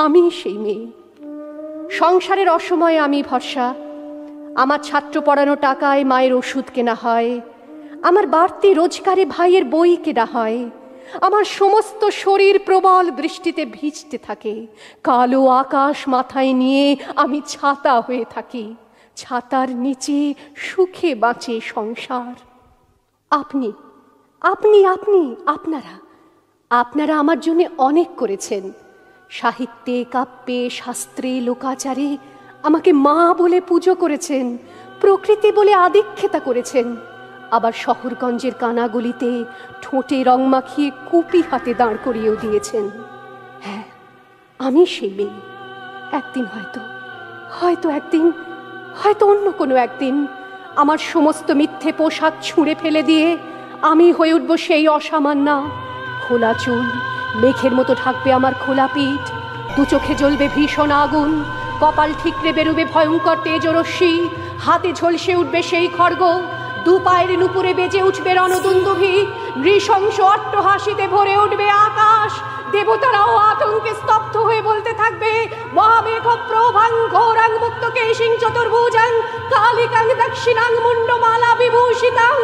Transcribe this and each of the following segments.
আমি সেই মেয়ে। সংসারের অসময়ে আমি ভরসা। আমার ছাত্র পড়ানো টাকায় মায়ের ওষুধ কেনা হয়, আমার বাড়তি রোজগারে ভাইয়ের বই কেনা হয়। আমার সমস্ত শরীর প্রবল বৃষ্টিতে ভিজতে থাকে। কালো আকাশ মাথায় নিয়ে আমি ছাতা হয়ে থাকি। ছাতার নিচে সুখে বাঁচে সংসার। আপনি আপনি আপনি আপনারা আপনারা আমার জন্য অনেক করেছেন। সাহিত্যে, কাব্যে, শাস্ত্রে, লোকাচারে আমাকে মা বলে পুজো করেছেন, প্রকৃতি বলে আদিক্ষেতা করেছেন। আবার শহরগঞ্জের কানাগলিতে ঠোঁটে রং মাখিয়ে কুপি হাতে দাঁড় করিয়েও দিয়েছেন। হ্যাঁ, আমি সেই মেয়ে। একদিন হয়তো অন্য কোনো একদিন আমার সমস্ত মিথ্যে পোশাক ছুঁড়ে ফেলে দিয়ে আমি হয়ে উঠব সেই অসামান্যা। খোলা চুল মেঘের মতো ঢাকবে আমার খোলা পিঠ, দু চোখে জ্বলবে ভীষণ আগুন, কপাল ঠিকরে বেরুবে ভয়ঙ্কর তেজরশ্মি, হাতে ঝলসে উঠবে সেই খড়গ, দু পায়ের নুপুরে বেজে উঠবে রণদুন্দুভি, নৃশংস অট্টহাসিতে ভরে উঠবে আকাশ। দেবতারাও আতঙ্কে স্তব্ধ হয়ে বলতে থাকবে, মহামেঘ প্রভাং ঘোরাং মুক্ত কেশিং চতুর্ভুজাং কালিকাং দক্ষিণাং মুন্ডমালা বিভূষিতাং।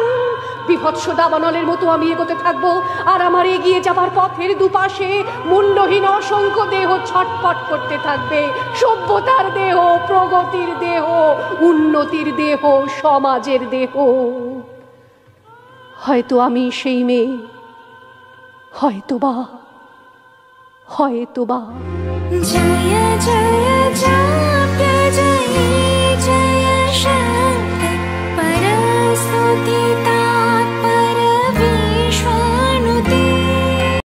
বিভৎস দাবানলের মতো আমি এগোতে থাকবো, আর আমার এগিয়ে যাবার পথের দুপাশে মুন্ডহীন অসংখ্য দেহ ছটপট করতে থাকবে। সভ্যতার দেহ, প্রগতির দেহ, উন্নতির দেহ, সমাজের দেহ। হয়তো আমি সেই মেয়ে, হয়তোবা। জয় জয় জয় জয়